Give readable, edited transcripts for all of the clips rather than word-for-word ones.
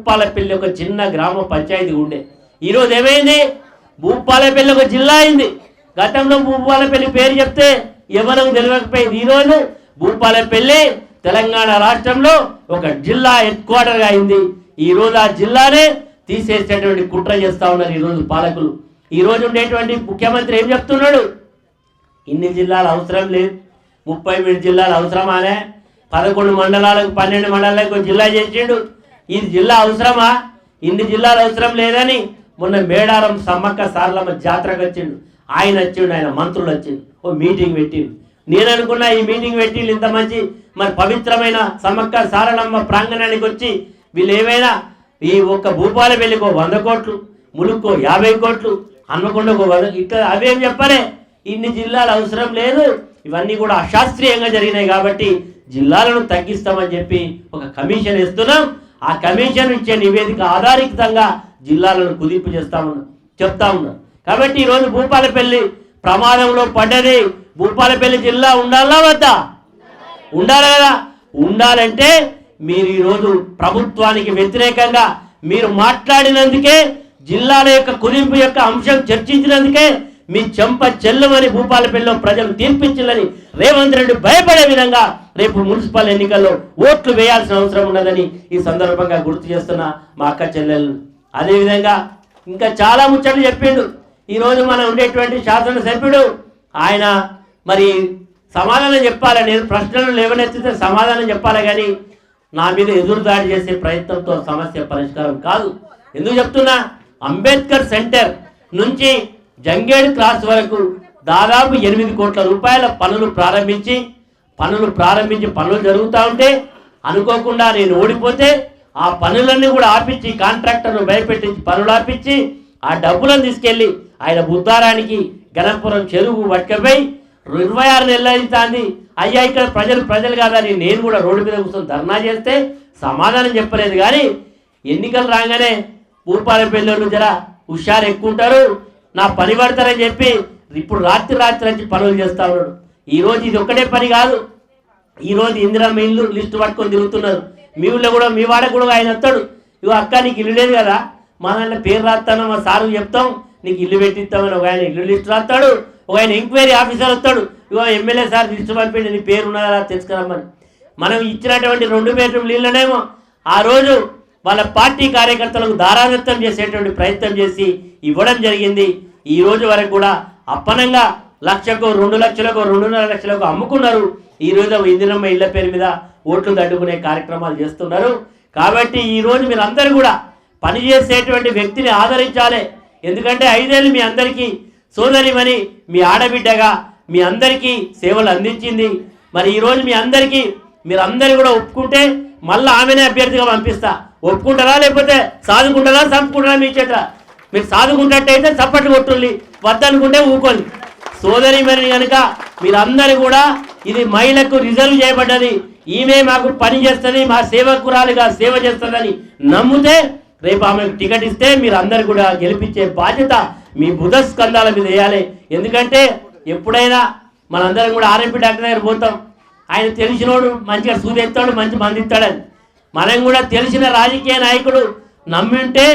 భూపాలపల్లి ఒక చిన్న గ్రామ పంచాయతీ ఉండే. ఈరోజు ఏమైంది? భూపాలపల్లి ఒక జిల్లా అయింది. గతంలో భూపాలపల్లి పేరు చెప్తే ఎవరికి తెలియకపోయింది. ఈరోజు భూపాలపల్లి తెలంగాణ రాష్ట్రంలో ఒక జిల్లా హెడ్ క్వార్టర్గా అయింది. ఈరోజు ఆ జిల్లానే తీసేసేటువంటి కుట్ర చేస్తూ ఉన్నారు ఈరోజు పాలకులు. ఈరోజు ఉండేటువంటి ముఖ్యమంత్రి ఏం చెప్తున్నాడు? ఇన్ని జిల్లాలు అవసరం లేదు, 33 జిల్లాలు అవసరమానే, 11 మండలాలకు 12 మండలాలకు జిల్లా చేసిండు. ఇది జిల్లా అవసరమా? ఇన్ని జిల్లాలు అవసరం లేదని మొన్న మేడారం సమ్మక్క సారలమ్మ జాతరకు వచ్చిండు. ఆయన వచ్చిండు, ఆయన మంత్రులు వచ్చిండు, ఓ మీటింగ్ పెట్టిండు. నేను అనుకున్నా ఈ మీటింగ్ పెట్టిండు ఇంత మంచి మరి పవిత్రమైన సమ్మక్క సారలమ్మ ప్రాంగణానికి వచ్చి వీళ్ళు ఏమైనా ఈ ఒక్క భూపాలపల్లికి 100 కోట్లు, ములుక్కో 50 కోట్లు, హన్మకొండకు 100, ఇట్లా అవేం చెప్పలే. ఇన్ని జిల్లాలు అవసరం లేదు, ఇవన్నీ కూడా అశాస్త్రీయంగా జరిగినాయి కాబట్టి జిల్లాలను తగ్గిస్తామని చెప్పి ఒక కమిషన్ ఇస్తున్నాం. ఆ కమిషన్ ఇచ్చే నివేదిక ఆధారితంగా జిల్లాలను కుదింపు చెప్తా ఉన్నాం. కాబట్టి ఈరోజు భూపాలపల్లి ప్రమాదంలో పడ్డది. భూపాలపల్లి జిల్లా ఉండాలా వద్దా? ఉండాలి కదా. ఉండాలంటే మీరు ఈరోజు ప్రభుత్వానికి వ్యతిరేకంగా మీరు మాట్లాడినందుకే, జిల్లాల యొక్క కుదింపు యొక్క అంశం చర్చించినందుకే మీ చెంప చెల్లమని భూపాలపల్లిలో ప్రజలు తీర్పించాలని రేవంత్ రెడ్డి భయపడే విధంగా రేపు మున్సిపల్ ఎన్నికల్లో ఓట్లు వేయాల్సిన అవసరం ఉన్నదని ఈ సందర్భంగా గుర్తు చేస్తున్న మా అక్క చెల్లెళ్ళు. అదేవిధంగా ఇంకా చాలా ముచ్చట్లు చెప్పిండు. ఈరోజు మనం ఉండేటువంటి శాసనసభ్యుడు ఆయన మరి సమాధానం చెప్పాలి. నేను ప్రశ్నలు లేవనెత్తితే సమాధానం చెప్పాలి, కానీ నా మీద ఎదురుదాడి చేసే ప్రయత్నంతో సమస్య పరిష్కారం కాదు. ఎందుకు చెప్తున్నా? అంబేద్కర్ సెంటర్ నుంచి జంగేడ్ క్రాస్ వరకు దాదాపు 8 కోట్ల రూపాయల పనులు ప్రారంభించి పనులు జరుగుతూ ఉంటే అనుకోకుండా నేను ఓడిపోతే ఆ పనులన్నీ కూడా ఆపించి, కాంట్రాక్టర్ను భయపెట్టించి పనులు ఆపించి ఆ డబ్బులను తీసుకెళ్ళి ఆయన బుద్ధారానికి గణపురం చెరువు పట్టుకపోయి 26 నెలలు అవుతుంది. అయ్యా ఇక్కడ ప్రజలు కాదని నేను కూడా రోడ్డు మీద కూర్చొని ధర్నా చేస్తే సమాధానం చెప్పలేదు. కానీ ఎన్నికలు రాగానే భూపాలపల్లి జర హుషారు ఎక్కువ ఉంటారు, నా పని పడతారని చెప్పి ఇప్పుడు రాత్రి నుంచి పనులు చేస్తూ ఉన్నాడు. ఈరోజు ఇది ఒక్కటే పని కాదు. ఈరోజు ఇందిరమ్మ ఇల్లు లిస్టు పట్టుకొని తిరుగుతున్నారు. మీ ఊళ్ళో కూడా, మీ వాడ కూడా ఆయన వస్తాడు, ఇగో అక్క నీకు ఇల్లు లేదు కదా, మా దాంట్లో పేరు రాస్తాను, మా సారు చెప్తాం, నీకు ఇల్లు పెట్టిస్తామని ఒక ఆయన ఇల్లు లిస్టు రాస్తాడు, ఒక ఆయన ఎంక్వైరీ ఆఫీసర్ వస్తాడు, ఇగో ఎమ్మెల్యే సార్ లిస్టు పంపిండి నీ పేరు ఉన్నదా తెలుసుకురమ్మని. మనం ఇచ్చినటువంటి 2 బెడ్రూమ్ ఇళ్ళనేమో ఆ రోజు వాళ్ళ పార్టీ కార్యకర్తలకు దారాదత్తం చేసేటువంటి ప్రయత్నం చేసి ఇవ్వడం జరిగింది. ఈ రోజు వరకు కూడా అప్పనంగా 1,00,000కో 2 లక్షలకో 2.5 లక్షలకు అమ్ముకున్నారు. ఈరోజు ఇందిరమ్మ ఇళ్ల పేరు మీద ఓట్లు తట్టుకునే కార్యక్రమాలు చేస్తున్నారు. కాబట్టి ఈరోజు మీరందరూ కూడా పనిచేసేటువంటి వ్యక్తిని ఆదరించాలి. ఎందుకంటే 5 ఏళ్ళు మీ అందరికీ సోదరిమని, మీ ఆడబిడ్డగా మీ అందరికీ సేవలు అందించింది. మరి ఈరోజు మీ అందరికీ మీరందరూ కూడా ఒప్పుకుంటే మళ్ళీ ఆమెనే అభ్యర్థిగా పంపిస్తా. ఒప్పుకుంటారా లేకపోతే సాదుకుంటారా చంపుకుంటారా మీ చేత? మీరు సాదుకుంటట్టయితే చప్పట్లు కొట్టుల్లి, వద్దనుకుంటే ఊకోండి. సోదరిమని కనుక మీరందరూ కూడా ఇది మహిళకు రిజర్వ్ చేయబడ్డది, ఈమె మాకు పని చేస్తుంది, మా సేవకురాలుగా సేవ చేస్తుందని నమ్మితే రేపు ఆమెకు టికెట్ ఇస్తే మీరు అందరు కూడా గెలిపించే బాధ్యత మీ బుధ స్కంధాల మీద వేయాలి. ఎందుకంటే ఎప్పుడైనా మనందరం కూడా ఆర్ఎంపీ డాక్టర్ దగ్గర పోతాం, ఆయన తెలిసినోడు మంచిగా సూదిస్తాడు, మంచి మంది ఇస్తాడని. మనం కూడా తెలిసిన రాజకీయ నాయకుడు నమ్మి ఉంటే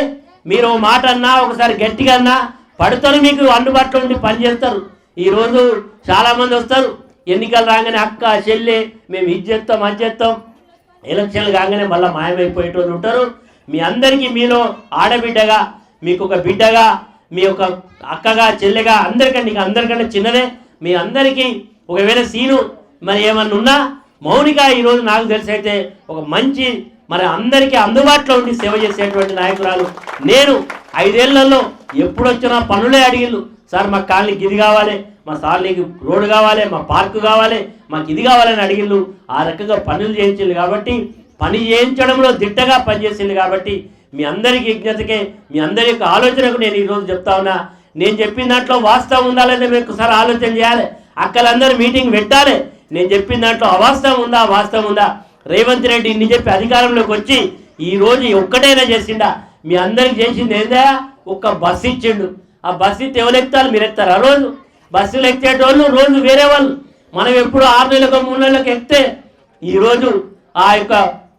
మీరు మాట అన్నా, ఒకసారి గట్టిగా అన్నా పడుతారు, మీకు అందుబాటులో ఉండి పనిచేస్తారు. ఈరోజు చాలామంది వస్తారు, ఎన్నికలు రాగానే అక్క చెల్లె మేము ఇది చేస్తాం అది చేస్తాం, ఎలక్షన్లు కాగానే మళ్ళీ మాయమైపోయేటోళ్ళు ఉంటారు. మీ అందరికీ మీలో ఆడబిడ్డగా, మీకు ఒక బిడ్డగా, మీ యొక్క అక్కగా చెల్లెగా, అందరికంటే చిన్నదే మీ అందరికీ ఒకవేళ సీను మరి ఏమన్నా ఉన్నా మౌనిక ఈరోజు నాకు తెలిసైతే ఒక మంచి మరి అందరికీ అందుబాటులో ఉండి సేవ చేసేటువంటి నాయకురాలు. నేను 5 ఏళ్లలో ఎప్పుడు వచ్చినా పనులే అడిగిళ్ళు, సార్ మాకు కాలనీకి ఇది కావాలి, మా సార్లీకి రోడ్డు కావాలి, మా పార్కు కావాలి, మాకు ఇది కావాలని అడిగిళ్ళు. ఆ రకంగా పనులు చేయించింది కాబట్టి, పని చేయించడంలో దిట్టగా పనిచేసింది కాబట్టి మీ అందరికీ విజ్ఞతకే, మీ అందరి యొక్క ఆలోచనకు నేను ఈరోజు చెప్తా ఉన్నా. నేను చెప్పిన దాంట్లో వాస్తవం ఉందా లేదా మీరు ఒకసారి ఆలోచన చేయాలి. అక్కలందరూ మీటింగ్ పెట్టాలి. నేను చెప్పిన దాంట్లో అవాస్తవం ఉందా వాస్తవం ఉందా? రేవంత్ రెడ్డి ఇన్ని చెప్పి అధికారంలోకి వచ్చి ఈరోజు ఒక్కటైనా చేసిండా? మీ అందరికి చేసింది ఏందా? ఒక్క బస్సు ఇచ్చిండు. ఆ బస్సు ఇస్తే ఎవరు ఎక్కుతారు? మీరు ఎక్కుతారు. ఆ రోజు బస్సులు ఎక్కేటోళ్ళు రోజు వేరే వాళ్ళు. మనం ఎప్పుడు 6 నెలలకు 3 నెలలకు ఎక్కితే ఈరోజు ఆ యొక్క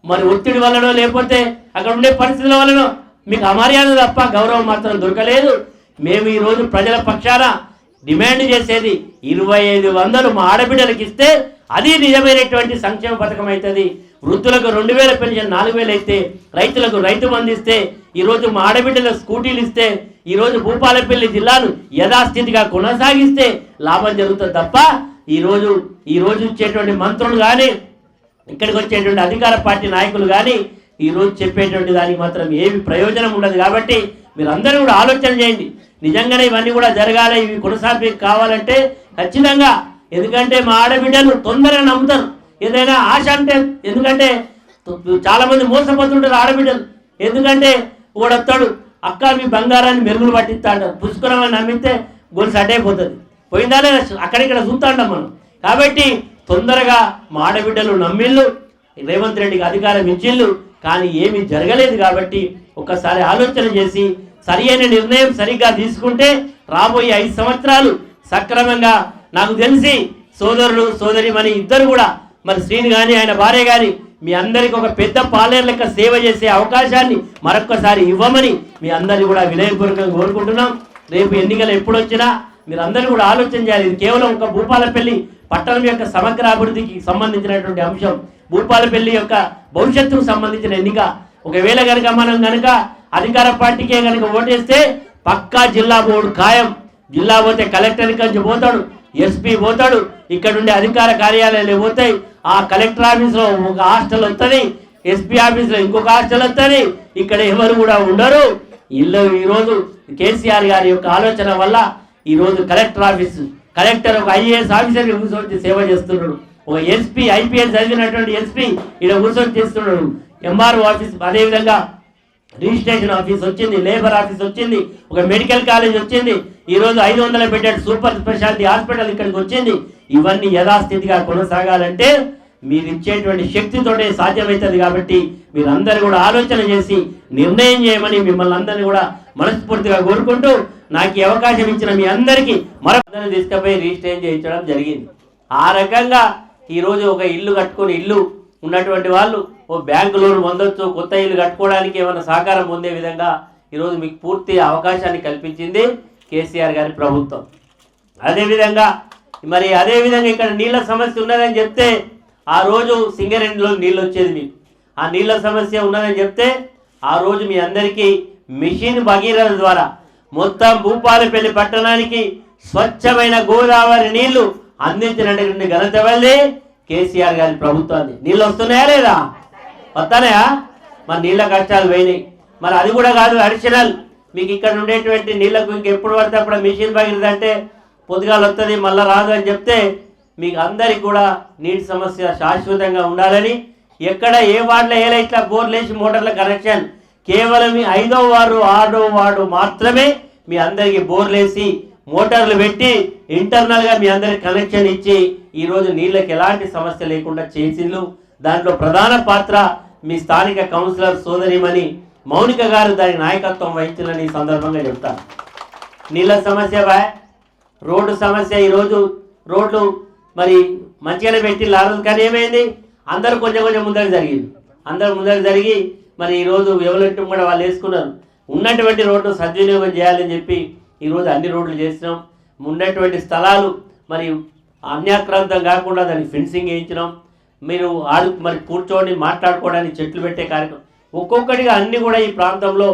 మరి ఒత్తిడి వల్లనో లేకపోతే అక్కడ ఉండే పరిస్థితుల వలన మీకు అమర్యాద తప్ప గౌరవం మాత్రం దొరకలేదు. మేము ఈరోజు ప్రజల పక్షాన డిమాండ్ చేసేది 2500 మా ఆడబిడ్డలకు ఇస్తే అది నిజమైనటువంటి సంక్షేమ పథకం అవుతుంది. వృద్ధులకు 2000 పెన్షన్ 4000 అయితే, రైతులకు రైతు బంధు ఇస్తే, ఈరోజు మా ఆడబిడ్డలకు స్కూటీలు ఇస్తే, ఈరోజు భూపాలపల్లి జిల్లాను యథాస్థితిగా కొనసాగిస్తే లాభం జరుగుతుంది తప్ప ఈరోజు ఇచ్చేటువంటి మంత్రులు కానీ ఇక్కడికి వచ్చేటువంటి అధికార పార్టీ నాయకులు కానీ ఈరోజు చెప్పేటువంటి దానికి మాత్రం ఏమి ప్రయోజనం ఉండదు. కాబట్టి మీరు అందరూ కూడా ఆలోచన చేయండి. నిజంగానే ఇవన్నీ కూడా జరగాలి, ఇవి కొనసాగి కావాలంటే ఖచ్చితంగా. ఎందుకంటే మా ఆడబిడ్డలు తొందరగా నమ్ముతారు ఏదైనా ఆశ అంటే. ఎందుకంటే చాలామంది మోసపోతుంటారు ఆడబిడ్డలు. ఎందుకంటే ఓడొస్తాడు, అక్క మీ బంగారాన్ని మెరుగులు పట్టిస్తా అంటారు. పుష్కరమని నమ్మితే గొలుసు అడ్డైపోతుంది. పోయిందానే అక్కడిక్కడ చూస్తా ఉంటాం మనం. కాబట్టి తొందరగా మా ఆడబిడ్డలు నమ్మిళ్ళు, రేవంత్ రెడ్డికి అధికారం ఇచ్చిళ్ళు, కానీ ఏమీ జరగలేదు. కాబట్టి ఒక్కసారి ఆలోచన చేసి సరి అయిన నిర్ణయం సరిగ్గా తీసుకుంటే రాబోయే 5 సంవత్సరాలు సక్రమంగా, నాకు తెలిసి సోదరులు సోదరిమణి ఇద్దరు కూడా, మరి శ్రీని కానీ ఆయన భార్య కానీ మీ అందరికీ ఒక పెద్ద పాలేరు లెక్క సేవ చేసే అవకాశాన్ని మరొక్కసారి ఇవ్వమని మీ అందరినీ కూడా వినయపూర్వకంగా కోరుకుంటున్నాం. రేపు ఎన్నికలు ఎప్పుడు వచ్చినా మీరు అందరూ కూడా ఆలోచన చేయాలి. ఇది కేవలం ఒక భూపాలపల్లి పట్టణం యొక్క సమగ్ర అభివృద్ధికి సంబంధించినటువంటి అంశం. భూపాలపల్లి యొక్క భవిష్యత్తుకు సంబంధించిన ఎన్నిక. ఒకవేళ కనుక మనం కనుక అధికార పార్టీకే కనుక ఓటేస్తే పక్కా జిల్లా బోర్డు ఖాయం. జిల్లా పోతే కలెక్టర్ కంచి పోతాడు, ఎస్పీ పోతాడు, ఇక్కడ ఉండే అధికార కార్యాలయాలు పోతాయి. ఆ కలెక్టర్ ఆఫీస్లో ఒక హాస్టల్ వస్తుంది, ఎస్పీ ఆఫీస్లో ఇంకొక హాస్టల్ వస్తుంది. ఇక్కడ ఎవరు కూడా ఉండరు. ఈరోజు కేసీఆర్ గారి యొక్క ఆలోచన వల్ల ఈరోజు కలెక్టర్ ఒక ఐఏఎస్ ఆఫీసర్ కూర్చొని సేవ చేస్తున్నాడు. ఒక ఎస్పీ ఐపీఎస్ చదివినటువంటి ఎస్పీ ఇక్కడ కూర్చొని చేస్తున్నాడు. ఎంఆర్ఓ ఆఫీస్, అదేవిధంగా రిజిస్ట్రేషన్ ఆఫీస్ వచ్చింది, లేబర్ ఆఫీస్ వచ్చింది, ఒక మెడికల్ కాలేజ్ వచ్చింది. ఈరోజు 500 బెడెడ్ సూపర్ స్పెషాలిటీ హాస్పిటల్ ఇక్కడికి వచ్చింది. ఇవన్నీ యథాస్థితిగా కొనసాగాలంటే మీరు ఇచ్చేటువంటి శక్తితోటే సాధ్యమవుతుంది. కాబట్టి మీరందరూ కూడా ఆలోచన చేసి నిర్ణయం చేయమని మిమ్మల్ని అందరినీ కూడా మనస్ఫూర్తిగా కోరుకుంటూ, నాకు ఈ అవకాశం ఇచ్చిన మీ అందరికీ మరొకరిని తీసుకుపోయి రిజిస్ట్రేషన్ చేయించడం జరిగింది. ఆ రకంగా ఈరోజు ఒక ఇల్లు కట్టుకుని ఇల్లు ఉన్నటువంటి వాళ్ళు ఓ బ్యాంకు లోన్ పొందొచ్చు, కొత్త ఇల్లు కట్టుకోవడానికి ఏమైనా సహకారం పొందే విధంగా ఈరోజు మీకు పూర్తి అవకాశాన్ని కల్పించింది కేసీఆర్ గారి ప్రభుత్వం. అదేవిధంగా ఇక్కడ నీళ్ళ సమస్య ఉన్నదని చెప్తే ఆ రోజు సింగరేణిలో నీళ్ళు వచ్చేది. మీకు ఆ నీళ్ళ సమస్య ఉన్నదని చెప్తే ఆ రోజు మీ అందరికీ మిషన్ భగీరథ ద్వారా మొత్తం భూపాలపల్లి పట్టణానికి స్వచ్ఛమైన గోదావరి నీళ్లు అందించినటువంటి ఘనత వల్లే కేసీఆర్ గారి ప్రభుత్వాన్ని. నీళ్ళు వస్తున్నాయా లేదా? వస్తానయా? మరి నీళ్ళ కష్టాలు పోయినాయి. మరి అది కూడా కాదు, అడిషనల్ మీకు ఇక్కడ ఉండేటువంటి నీళ్లకు ఇంకెప్పుడు పడితే అప్పుడు మిషన్ భగీరథ అంటే పొద్దుగాలు వస్తుంది మళ్ళీ రాదు అని చెప్తే మీకు అందరికి కూడా నీటి సమస్య శాశ్వతంగా ఉండాలని, ఎక్కడ ఏ వార్డులో ఏ లైట్ల బోర్లు వేసి మోటార్ల కనెక్షన్ కేవలం 5వ వార్డు 6వ వార్డు మాత్రమే మీ అందరికీ బోర్లు వేసి మోటార్లు పెట్టి ఇంటర్నల్గా మీ అందరికి కనెక్షన్ ఇచ్చి ఈరోజు నీళ్ళకి ఎలాంటి సమస్య లేకుండా చేసిండ్రు. దాంట్లో ప్రధాన పాత్ర మీ స్థానిక కౌన్సిలర్ సోదరిమణి మౌనిక గారు దాని నాయకత్వం వహించాలని ఈ సందర్భంగా చెప్తాను. నీళ్ళ సమస్య రోడ్డు సమస్య. ఈరోజు రోడ్లు మరి మంచిగానే పెట్టి లారదు, కానీ ఏమైంది అందరూ కొంచెం ముందర జరిగింది. అందరూ ముందర జరిగి మరి ఈరోజు ఎవరింటి కూడా వాళ్ళు వేసుకున్నారు. ఉన్నటువంటి రోడ్డు సద్వినియోగం చేయాలని చెప్పి ఈరోజు అన్ని రోడ్లు చేసినాం. ఉన్నటువంటి స్థలాలు మరి అన్యాక్రాంతం కాకుండా దానికి ఫెన్సింగ్ వేయించినాం. మీరు మరి కూర్చొని మాట్లాడుకోవడానికి చెట్లు పెట్టే కార్యక్రమం ఒక్కొక్కటిగా అన్నీ కూడా ఈ ప్రాంతంలో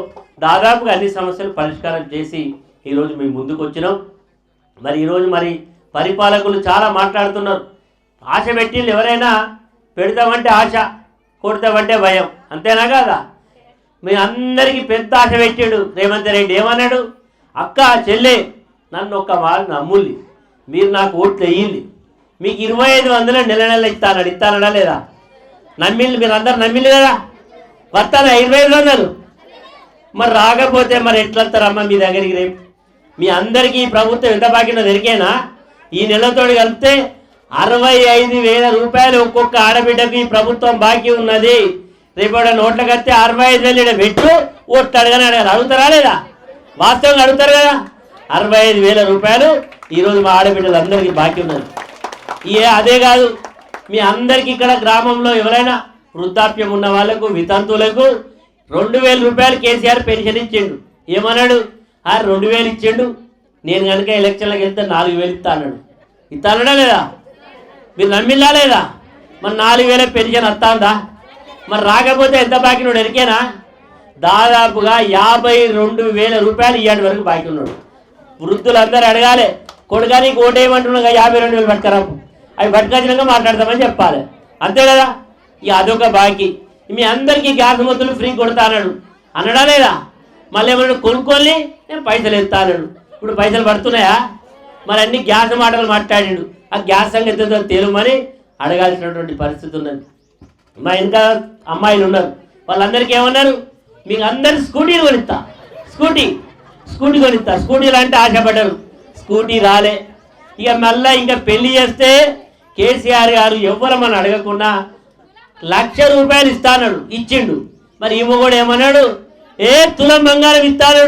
దాదాపుగా అన్ని సమస్యలు పరిష్కారం చేసి ఈరోజు మేము ముందుకు వచ్చినాం. మరి ఈరోజు మరి పరిపాలకులు చాలా మాట్లాడుతున్నారు. ఆశ పెట్టిళ్ళు ఎవరైనా పెడతామంటే ఆశ, కొడతామంటే భయం, అంతేనా కాదా? మీ అందరికీ పెద్ద ఆశ పెట్టాడు రేవంత్ రెడ్డి. ఏమన్నాడు? అక్క చెల్లె నన్ను ఒక్క మాట నమ్ముల్లి, మీరు నాకు ఓట్లు వేయండి, మీకు 2500 నెల ఇస్తానడా లేదా? నమ్మిళ్ళు, మీరు అందరు నమ్మిళ్ళు కదా? వస్తానా 2500? మరి రాకపోతే మరి ఎట్లొస్తారమ్మా మీ దగ్గరికి? రేపు మీ అందరికీ ఈ ప్రభుత్వం ఎంత బాకిందో దొరికేనా? ఈ నెలతోటి కలిపితే 65,000 రూపాయలు ఒక్కొక్క ఆడబిడ్డకు ఈ ప్రభుత్వం బాకీ ఉన్నది. రేపు నోట్లకు వస్తే 65,000 పెట్టు, ఓట్లు అడగని అడుగుతారా లేదా? వాస్తవంగా అడుగుతారు కదా. 65,000 రూపాయలు ఈరోజు మా ఆడబిడ్డలు అందరికీ బాకీ ఉన్నది. అదే కాదు, మీ అందరికీ ఇక్కడ గ్రామంలో ఎవరైనా వృద్ధాప్యం ఉన్న వాళ్ళకు, వితంతువులకు 2000 రూపాయలు కేసీఆర్ పెన్షన్ ఇచ్చిండు. ఏమన్నాడు? 2000 ఇచ్చిండు, నేను కనుక ఎలక్షన్లకు వెళ్తే 4000 ఇస్తా అన్నాడు. ఇస్తానడా లేదా? మీరు నమ్మిల్లా లేదా? మరి 4000 పెన్షన్ వస్తుందా? మరి రాకపోతే ఎంత బాకీ ఉన్నాడు ఎరికేనా? దాదాపుగా 52,000 రూపాయలు ఇయ్యాటి వరకు బాకీ ఉన్నాడు. వృద్ధులందరూ అడగాలి, కొడుకా నీకు ఓటేయమంటున్నాగా 52,000 పట్టుకరాపు, అవి పట్టుకొచ్చినాక మాట్లాడతామని చెప్పాలి, అంతే కదా? ఇక అదొక బాకీ. మీ అందరికీ గ్యాస్ మొత్తులు ఫ్రీ కొడతా అన్నాడు, అన్నడా లేదా? మళ్ళీ ఏమన్నా కొనుక్కొని నేను పైసలు ఎత్తా అన్నాడు. ఇప్పుడు పైసలు పడుతున్నాయా? మరి అన్ని గ్యాస్ మాటలు మాట్లాడాడు. ఆ గ్యాస్ సంగతి ఎంతో తేలుమని అడగాల్సినటువంటి పరిస్థితి ఉన్నది. మా ఇంకా అమ్మాయిలు ఉన్నారు, వాళ్ళందరికీ ఏమన్నారు? మీకు అందరు స్కూటీలు కొనిస్తా, స్కూటీ కొనిస్తా. స్కూటీలు అంటే ఆశపడ్డారు, స్కూటీ రాలే. ఇక మళ్ళీ ఇంకా పెళ్లి చేస్తే కేసీఆర్ గారు ఎవ్వరమని అడగకుండా 1,00,000 రూపాయలు ఇస్తాడు, ఇచ్చిండు. మరి ఈమె కూడా ఏమన్నాడు? తులం బంగారం ఇస్తాడు.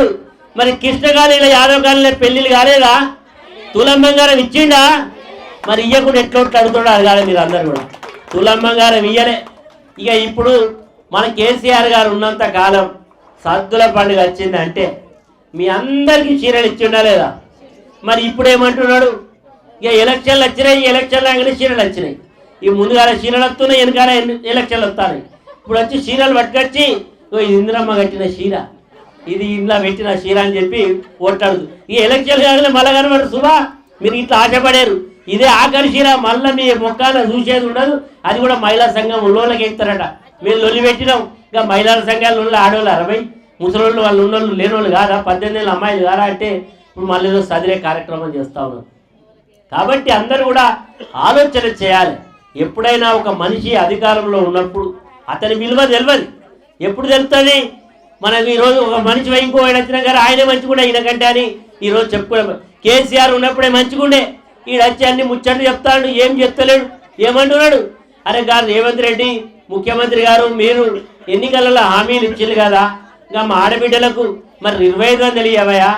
మరి కృష్ణగాలిలో యాదవ్ గాలిలో పెళ్లిళ్ళు కాలేదా? తులం బంగారం ఇచ్చిండా? మరి ఇయ్యకుండా ఎట్లా అడుగుతాడో అడగాలి మీరు అందరు కూడా. తులం బంగారం ఇయ్యలే. ఇక ఇప్పుడు మన కేసీఆర్ గారు ఉన్నంత కాలం సద్దుల పండుగ వచ్చింది అంటే మీ అందరికీ చీరలు ఇచ్చిండా లేదా? మరి ఇప్పుడు ఏమంటున్నాడు? ఇక ఎలక్షన్లు వచ్చినాయి, ఎలక్షన్లు అనగానే చీరలు వచ్చినాయి. ఈ ముందుగాల చీరలు వస్తున్నాయి, వెనకాల ఎలక్షన్లు వస్తాయి. ఇప్పుడు వచ్చి చీరలు పట్టుకొచ్చి ఇది ఇందిరమ్మ కట్టిన చీర, ఇది ఇంట్లో పెట్టిన చీర అని చెప్పి ఓట్లాడు. ఈ ఎలక్షన్లు కాగానే మళ్ళా కనబడు శుభా, మీరు ఇట్లా ఆశపడారు, ఇదే ఆఖరి చీర, మళ్ళీ మీ మొక్కలు చూసేది ఉండదు. అది కూడా మహిళా సంఘం లోన్లకి ఇస్తారట. మేము లొల్లి పెట్టినాం. ఇంకా మహిళల సంఘాలు ఉన్న ఆడవాళ్ళు 60, ముసలోళ్ళు వాళ్ళు ఉన్నోళ్ళు లేనోళ్ళు కాదా, 18 ఏళ్ళ అమ్మాయిలు కాదా అంటే ఇప్పుడు మళ్ళీ చదివే కార్యక్రమం చేస్తూ ఉన్నారు. కాబట్టి అందరూ కూడా ఆలోచన చేయాలి. ఎప్పుడైనా ఒక మనిషి అధికారంలో ఉన్నప్పుడు అతని విలువ తెలియదు. ఎప్పుడు తెలుస్తుంది మనకు? ఈరోజు ఒక మనిషి ఇంకో వచ్చినా కానీ ఆయనే మంచిగుండే ఈయనకంటే అని ఈరోజు చెప్పుకోవడం. కేసీఆర్ ఉన్నప్పుడే మంచిగుండే, ఈడ వచ్చి అన్ని ముచ్చట్లు చెప్తాడు, ఏం చెప్తలేడు. ఏమంటున్నాడు? అరే గారు రేవంత్ రెడ్డి ముఖ్యమంత్రి గారు, మీరు ఎన్నికలలో హామీలు ఇచ్చింది కదా, ఇంకా మా ఆడబిడ్డలకు మరి 25,000 ఇవ్వయా,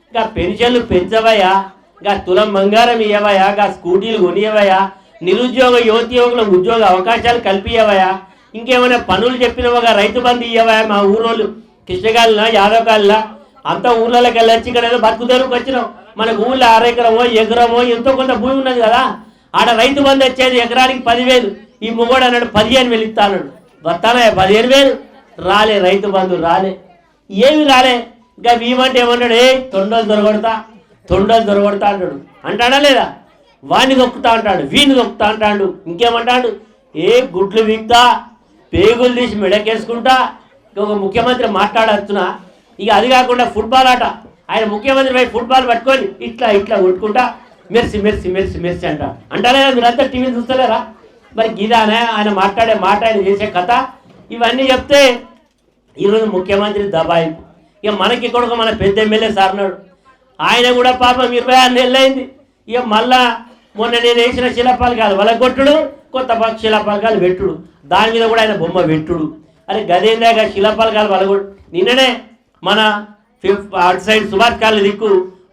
ఇంకా పెన్షన్లు పెంచవయా, ఇంకా తులం బంగారం ఇవ్వయా, ఇంకా స్కూటీలు కొనియవయా, నిరుద్యోగ యువతీయువకులకు ఉద్యోగ అవకాశాలు కల్పియవయా, ఇంకేమైనా పనులు చెప్పినవగా రైతు బంధు ఇవ్వయా. మా ఊరోళ్ళు కృష్ణగాలినా యాదవ్ కాలినా అంతా ఊళ్ళలోకి వెళ్ళొచ్చి ఇక్కడ ఏదో బతుకుదేరుకు వచ్చినాం. మనకు ఊళ్ళో 6 ఎకరమో ఎకరమో ఎంతో కొంత భూమి ఉన్నది కదా, ఆడ రైతు బంధు వచ్చేది ఎకరానికి 10,000. ఈ మొగోడు అన్నాడు 15,000 ఇస్తా అన్నాడు. వస్తానా 15,000 రాలే, రైతు బంధు రాలే, ఏమి రాలే. ఇంకా వీమంటే ఏమన్నాడు? తొండలు దొరగొడతా అంటాడు. అంటాడా లేదా? వాడిని దొక్కుతా అంటాడు, వీడిని దొక్కుతా అంటాడు. ఇంకేమంటాడు? గుడ్లు వీక్తా, పేగులు తీసి మెడకేసుకుంటా. ఒక ముఖ్యమంత్రి మాట్లాడుతున్నా. ఇక అది కాకుండా ఫుట్బాల్ ఆట, ఆయన ముఖ్యమంత్రి పై ఫుట్బాల్ పట్టుకొని ఇట్లా కొట్టుకుంటా మెర్సి అంటారా? మీరంతా టీవీ చూస్తలేరా? మరి గీదానే ఆయన మాట్లాడే మాట, ఆయన చేసే కథ, ఇవన్నీ చెప్తే ఈరోజు ముఖ్యమంత్రి దబాయింపు. ఇక మనకి ఇక్కడ మన పెద్ద ఎమ్మెల్యే సార్నాడు, ఆయన కూడా పాపం 26 నెలలు అయింది. ఇక మళ్ళా మొన్న నేను వేసిన శిలాపలకాలు వలగొట్టుడు, కొత్త శిలాపలకాలు పెట్టుడు, దాని మీద కూడా ఆయన బొమ్మ పెట్టుడు. అరే గదేందాక శిలాపలకాలు వలగొట్టు. నిన్ననే మన అటు సైడ్ సుభాష్ కాలనీ దిక్కు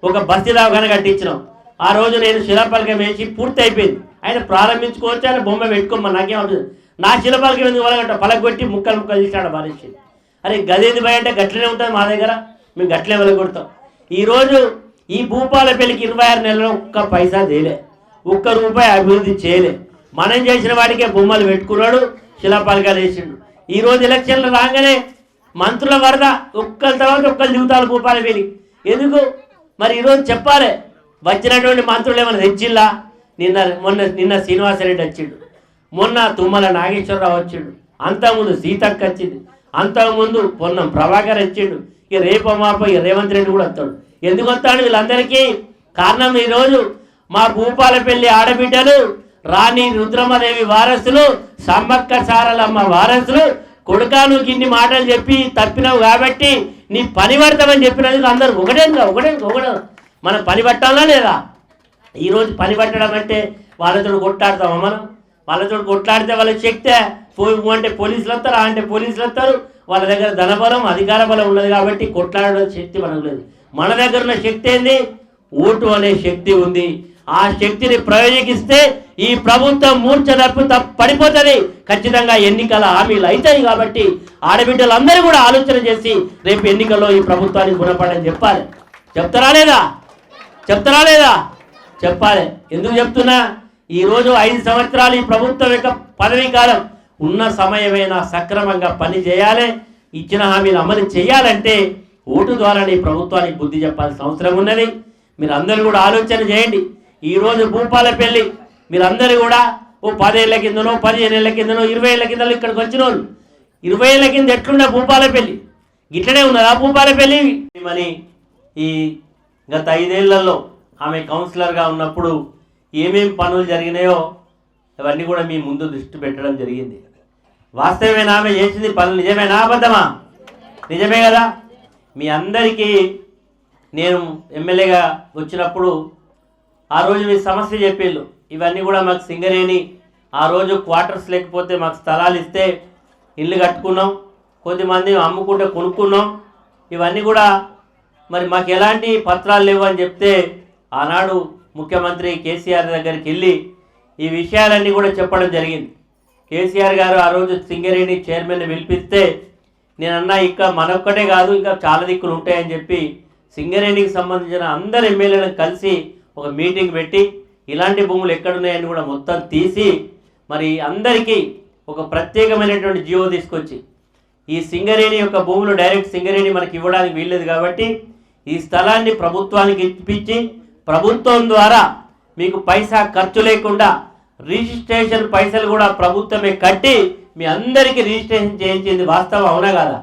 ఒక బస్తీ దవాఖాన కట్టించినాం. ఆ రోజు నేను శిలాపలకం వేసి పూర్తి అయిపోయింది. ఆయన ప్రారంభించుకోవచ్చు, ఆయన బొమ్మ పెట్టుకోమని నాకేమవుతుంది. నా శిలాపలకం ఎందుకు వలగట్ట పలగొట్టి ముక్కలు తీసాడు బాలేసి. అరే గదేంది భయ అంటే గట్లనే ఉంటుంది మా దగ్గర, మేము గట్లే వలగొడతాం. ఈరోజు ఈ భూపాలపల్లికి 26 నెలలు ఒక్క పైసా చేయలే, ఒక్క రూపాయి అభివృద్ధి చేయలే. మనం చేసిన వాటికే బొమ్మలు పెట్టుకున్నాడు, శిలాపలకాలు వేసిండు. ఈరోజు ఎలక్షన్లు రాగానే మంత్రుల వరద, ఒక్కరి తర్వాత ఒక్కరు దిగుతారు భూపాలపల్లి. ఎందుకు మరి? ఈరోజు చెప్పాలి, వచ్చినటువంటి మంత్రులు ఏమైనా తెచ్చిల్లా? నిన్న శ్రీనివాసరెడ్డి వచ్చిండు, మొన్న తుమ్మల నాగేశ్వరరావు వచ్చిండు, అంతకుముందు సీతక్క వచ్చింది, అంతకుముందు పొన్నం ప్రభాకర్ వచ్చిండు. ఇక రేపు మాపో రేవంత్ రెడ్డి కూడా వస్తాడు. ఎందుకు వస్తాడు? వీళ్ళందరికీ కారణం ఈరోజు మా భూపాలపల్లి ఆడబిడ్డలు, రాణి రుద్రమదేవి వారసులు, సమ్మక్క సారలమ్మ వారసులు. కొడుకా నువ్వు ఇన్ని మాటలు చెప్పి తప్పినావు కాబట్టి నీ పని పడతామని చెప్పినందుకు అందరూ ఒకటే మనం పని పట్టాలా లేదా? ఈరోజు పని పట్టడం అంటే వాళ్ళతో కొట్లాడతామా మనం? వాళ్ళతో కొట్లాడితే వాళ్ళకి శక్తే అంటే పోలీసులు వస్తారు, అంటే పోలీసులు వస్తారు. వాళ్ళ దగ్గర ధనబలం అధికార బలం ఉన్నది కాబట్టి కొట్లాడడం శక్తి మనకు లేదు. మన దగ్గర ఉన్న శక్తి ఏంది? ఓటు అనే శక్తి ఉంది. ఆ శక్తిని ప్రయోగిస్తే ఈ ప్రభుత్వం మూర్ఛ పడిపోతుంది, ఖచ్చితంగా ఎన్నికల హామీలు అవుతాయి. కాబట్టి ఆడబిడ్డలందరూ కూడా ఆలోచన చేసి రేపు ఎన్నికల్లో ఈ ప్రభుత్వానికి గుణపడని చెప్పాలి. చెప్తారా లేదా చెప్పాలి. ఎందుకు చెప్తున్నా, ఈరోజు 5 సంవత్సరాలు ఈ ప్రభుత్వం యొక్క పదవీ కాలం ఉన్న సమయమైనా సక్రమంగా పని చేయాలి. ఇచ్చిన హామీలు అమలు చేయాలంటే ఓటు ద్వారా ఈ ప్రభుత్వానికి బుద్ధి చెప్పాల్సిన అవసరం ఉన్నది. మీరు అందరూ కూడా ఆలోచన చేయండి. ఈరోజు భూపాలపల్లి మీరందరూ కూడా ఓ 10 ఏళ్ల కిందనో 15 ఏళ్ల కిందనో 20 ఏళ్ల కిందనో ఇక్కడికి వచ్చిన వాళ్ళు 20 ఏళ్ల కింద ఎట్లున్నా భూపాలపల్లి ఇట్లనే ఉన్నదా భూపాలపల్లి అని ఈ గత 5 ఏళ్లలో ఆమె కౌన్సిలర్గా ఉన్నప్పుడు ఏమేమి పనులు జరిగినాయో అవన్నీ కూడా మీ ముందు దృష్టి పెట్టడం జరిగింది. వాస్తవమేనా ఆమె చేసింది పనులు? నిజమేనా అబద్ధమా? నిజమే కదా. మీ అందరికీ నేను ఎమ్మెల్యేగా వచ్చినప్పుడు ఆ రోజు మీ సమస్య చెప్పేళ్ళు. ఇవన్నీ కూడా మాకు సింగరేణి ఆ రోజు క్వార్టర్స్ లేకపోతే మాకు స్థలాలు ఇస్తే ఇల్లు కట్టుకున్నాం, కొద్దిమంది అమ్ముకుంటే కొనుక్కున్నాం. ఇవన్నీ కూడా మరి మాకు ఎలాంటి పత్రాలు లేవు అని చెప్తే ఆనాడు ముఖ్యమంత్రి కేసీఆర్ దగ్గరికి వెళ్ళి ఈ విషయాలన్నీ కూడా చెప్పడం జరిగింది. కేసీఆర్ గారు ఆ రోజు సింగరేణి చైర్మన్ని పిలిపిస్తే నేనన్నా ఇక్కడ మనొక్కటే కాదు ఇంకా చాలా దిక్కులు ఉంటాయని చెప్పి సింగరేణికి సంబంధించిన అందరు ఎమ్మెల్యేలను కలిసి ఒక మీటింగ్ పెట్టి ఇలాంటి భూములు ఎక్కడున్నాయని కూడా మొత్తం తీసి మరి అందరికీ ఒక ప్రత్యేకమైనటువంటి జీవో తీసుకొచ్చి ఈ సింగరేణి యొక్క భూములు డైరెక్ట్ సింగరేణి మనకి ఇవ్వడానికి వీల్లేదు కాబట్టి ఈ స్థలాన్ని ప్రభుత్వానికి ఇప్పించి ప్రభుత్వం ద్వారా మీకు పైసా ఖర్చు లేకుండా రిజిస్ట్రేషన్ పైసలు కూడా ప్రభుత్వమే కట్టి మీ అందరికీ రిజిస్ట్రేషన్ చేయించింది. వాస్తవం అవునా కాదా?